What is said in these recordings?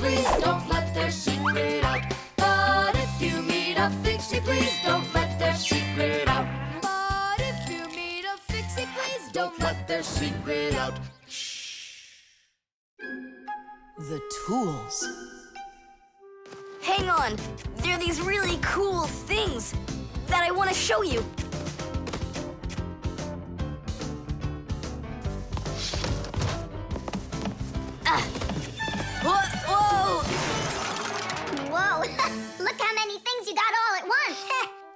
please don't let their secret out. But if you meet a Fixie, please don't let their secret out. But if you meet a Fixie, please don't let their secret out. The tools. Hang on, there are these really cool things that I want to show you. Whoa! Whoa, look how many things you got all at once.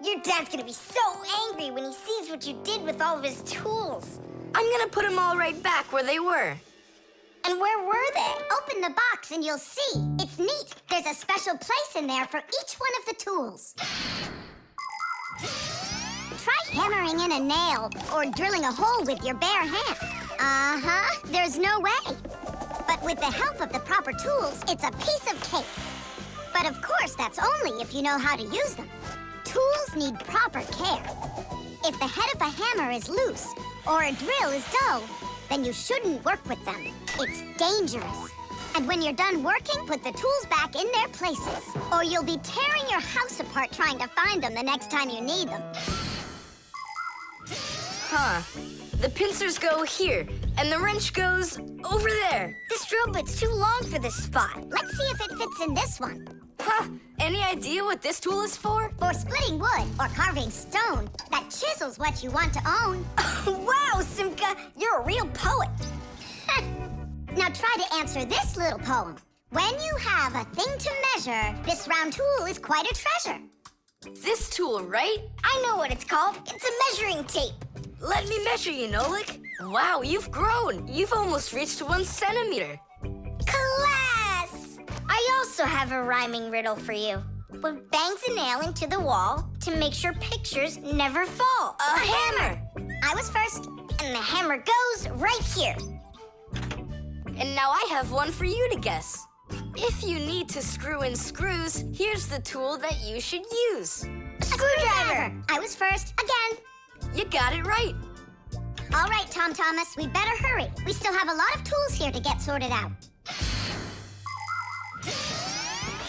Your dad's gonna be so angry when he sees what you did with all of his tools. I'm gonna put them all right back where they were. And where were they? Open the box and you'll see. It's neat. There's a special place in there for each one of the tools. Try hammering in a nail or drilling a hole with your bare hands. Uh-huh, there's no way. But with the help of the proper tools, it's a piece of cake. But of course, that's only if you know how to use them. Tools need proper care. If the head of a hammer is loose or a drill is dull, then you shouldn't work with them. It's dangerous. And when you're done working, put the tools back in their places, or you'll be tearing your house apart trying to find them the next time you need them. Huh. The pincers go here, and the wrench goes over there. This drill bit's too long for this spot. Let's see if it fits in this one. Huh. Any idea what this tool is for? For splitting wood or carving stone, that chisels what you want to own. Wow, Simka, you're a real poet. Now try to answer this little poem. When you have a thing to measure, this round tool is quite a treasure. This tool, right? I know what it's called. It's a measuring tape. Let me measure you, Nolik. Wow, you've grown. You've almost reached 1 centimeter. Class! I also have a rhyming riddle for you. What bangs a nail into the wall to make sure pictures never fall? A hammer! I was first, and the hammer goes right here. And now I have one for you to guess. If you need to screw in screws, here's the tool that you should use. A screwdriver! I was first, again. You got it right. All right, Tom Thomas, we better hurry. We still have a lot of tools here to get sorted out.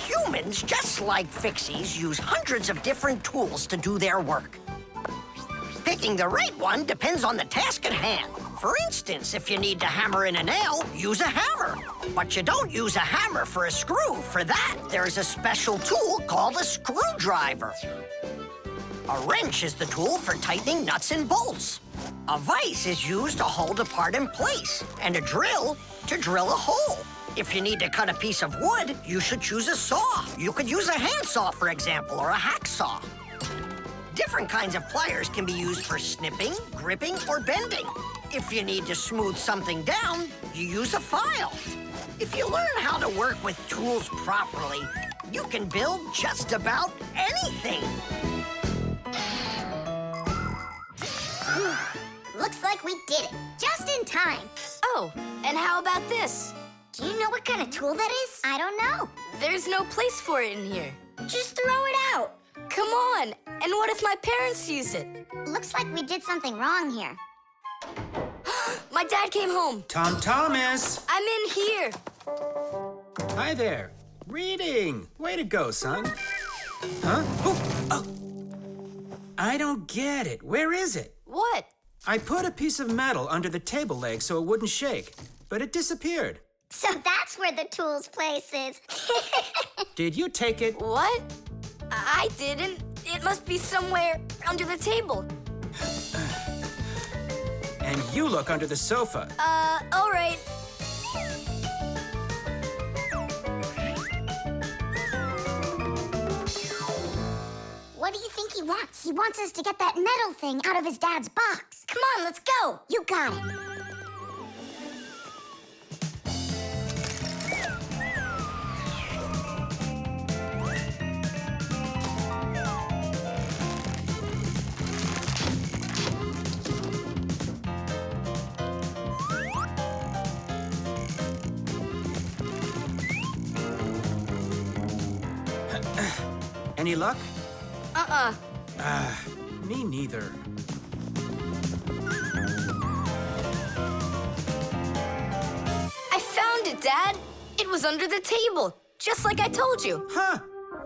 Humans, just like Fixies, use hundreds of different tools to do their work. Picking the right one depends on the task at hand. For instance, if you need to hammer in a nail, use a hammer. But you don't use a hammer for a screw. For that, there's a special tool called a screwdriver. A wrench is the tool for tightening nuts and bolts. A vise is used to hold a part in place, and a drill to drill a hole. If you need to cut a piece of wood, you should choose a saw. You could use a handsaw, for example, or a hacksaw. Different kinds of pliers can be used for snipping, gripping, or bending. If you need to smooth something down, you use a file. If you learn how to work with tools properly, you can build just about anything. Looks like we did it, just in time. Oh, and how about this? Do you know what kind of tool that is? I don't know. There's no place for it in here. Just throw it out. Come on, and what if my parents use it? Looks like we did something wrong here. My dad came home. Tom Thomas! I'm in here. Hi there. Reading. Way to go, son. Huh? Oh! I don't get it. Where is it? What? I put a piece of metal under the table leg so it wouldn't shake, but it disappeared. So that's where the tools place is. Did you take it? What? I didn't. It must be somewhere under the table. And you look under the sofa. All right. What do you think he wants? He wants us to get that metal thing out of his dad's box. Come on, let's go. You got it. Any luck? Uh-uh. Me neither. I found it, Dad. It was under the table. just like I told you. Huh,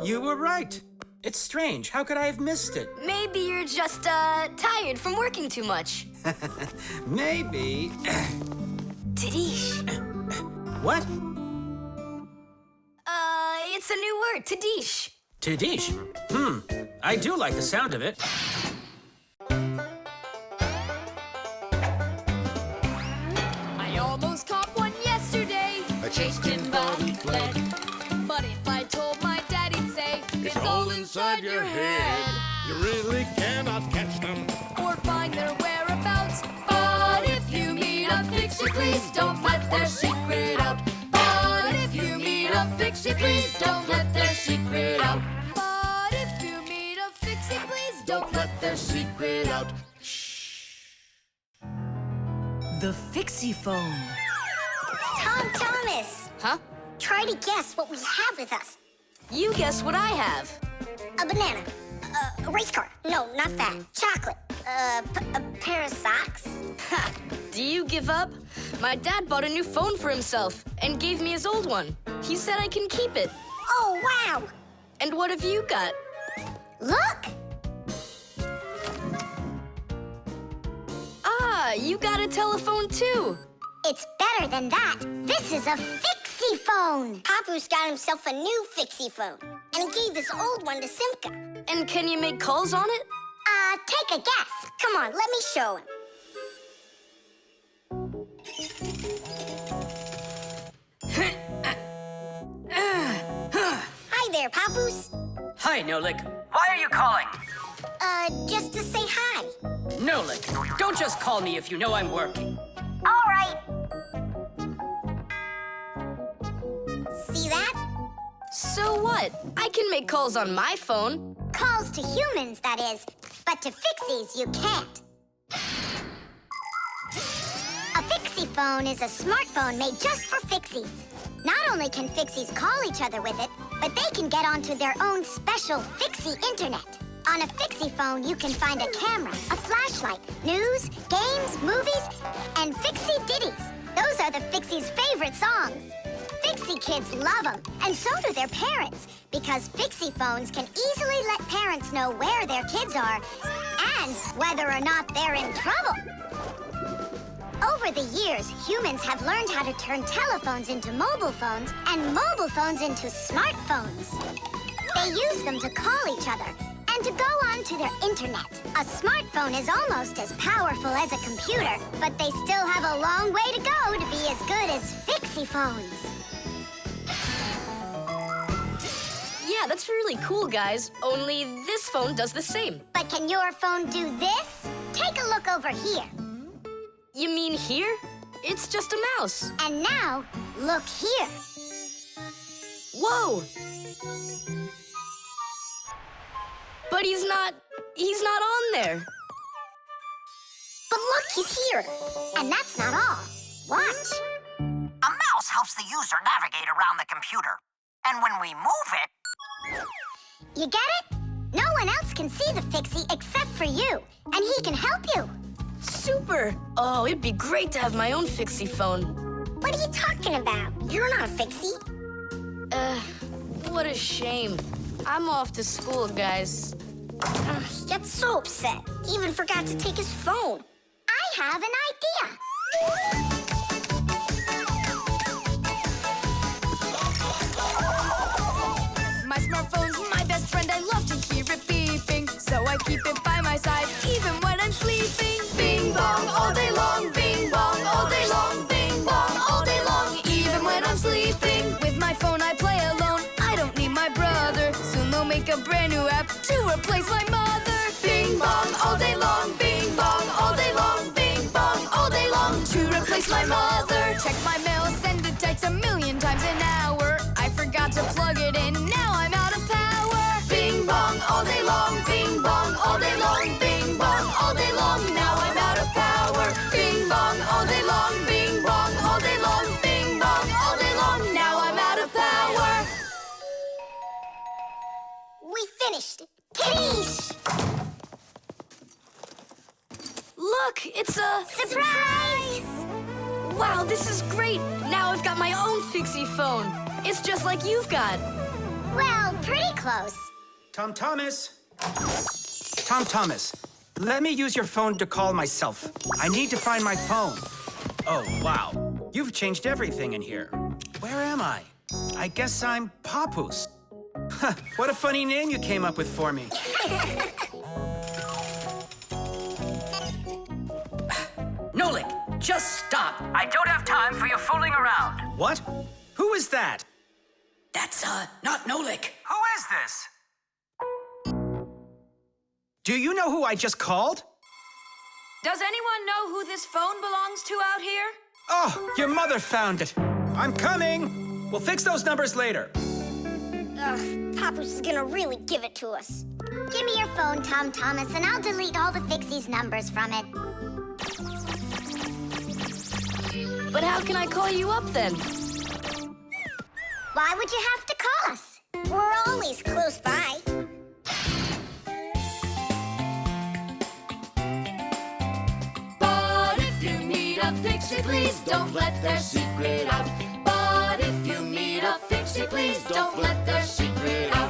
you were right. It's strange. How could I have missed it? Maybe you're just, tired from working too much. Maybe. Tadish. What? It's a new word, Tadish. Tadish? I do like the sound of it. I almost caught one yesterday. I chased him, but he fled. But if I told my dad, he'd say, It's all inside your head. You really cannot catch them. Or find their whereabouts. But if you meet a Fixie, please don't let their secret out. But if you meet a Fixie, please don't let their secret out. But if you meet a Fixie, please don't let their secret out. The Fixiphone. Tom Thomas, Huh? try to guess what we have with us. You guess what I have. A banana. A race car. No, not that. Chocolate. A pair of socks. Ha! Do you give up? My dad bought a new phone for himself and gave me his old one. He said I can keep it. Oh, wow. And what have you got? Look. Ah, you got a telephone too. It's better than that. This is a Fixiphone. Papu's got himself a new Fixiphone. And he gave this old one to Simka. And can you make calls on it? Take a guess. Come on, let me show him. Hi there, Papoose. Hi, Nolik. Why are you calling? Just to say hi. Nolik, don't just call me if you know I'm working. All right. See that? So what? I can make calls on my phone. Calls to humans, that is. But to Fixies, you can't. A Fixiphone is a smartphone made just for Fixies. Not only can Fixies call each other with it, but they can get onto their own special Fixie internet. On a Fixiphone, you can find a camera, a flashlight, news, games, movies, and Fixie ditties. Those are the Fixies' favorite songs. Fixie kids love them, and so do their parents, because Fixiphones can easily let parents know where their kids are and whether or not they're in trouble. Over the years, humans have learned how to turn telephones into mobile phones and mobile phones into smartphones. They use them to call each other and to go onto their internet. A smartphone is almost as powerful as a computer, but they still have a long way to go to be as good as Fixiphones. Yeah, that's really cool, guys. Only this phone does the same. But can your phone do this? Take a look over here. You mean here? It's just a mouse. And now, look here. Whoa! But he's not on there. But look, he's here. And that's not all. Watch. A mouse helps the user navigate around the computer. And when we move it... You get it? No one else can see the Fixie except for you. And he can help you. Super! Oh, it'd be great to have my own Fixie phone. What are you talking about? You're not a Fixie. What a shame. I'm off to school, guys. He gets so upset. He even forgot to take his phone. I have an idea. My smartphone's my best friend. I love to hear it beeping, so I keep it by my side even when I'm sleeping. Bing bong all day long, bing bong all day long, bing bong all day long, even when I'm sleeping. With my phone I play alone. I don't need my brother. Soon they'll make a brand new app to replace my mother. Bing bong all day long, bing bong all day long, bing bong all day long, to replace my mother. Check my mail, send a text 1,000,000 times an hour. I forgot to plug it in, now I'm out of power. Bing bong all day long, bing bong all day long, bing bong all day long, now I'm out of power. Bing bong all day long, bing bong all day long, bing bong all day long, now I'm out of power. We finished. Tadish! Look, it's a... Surprise! Wow, this is great! Now I've got my own Fixie phone. It's just like you've got. Well, pretty close. Tom Thomas. Tom Thomas, let me use your phone to call myself. I need to find my phone. Oh, wow. You've changed everything in here. Where am I? I guess I'm Papoose. Huh, what a funny name you came up with for me. Nolik, just stop. I don't have time for your fooling around. What? Who is that? That's, not Nolik. Who is this? Do you know who I just called? Does anyone know who this phone belongs to out here? Oh, your mother found it. I'm coming. We'll fix those numbers later. Ugh, Papoose is gonna really give it to us. Give me your phone, Tom Thomas, and I'll delete all the Fixies numbers from it. But how can I call you up then? Why would you have to call us? We're always close by. But if you meet a Fixie, please don't let their secret out. But if you meet a Fixie, please don't let their secret out.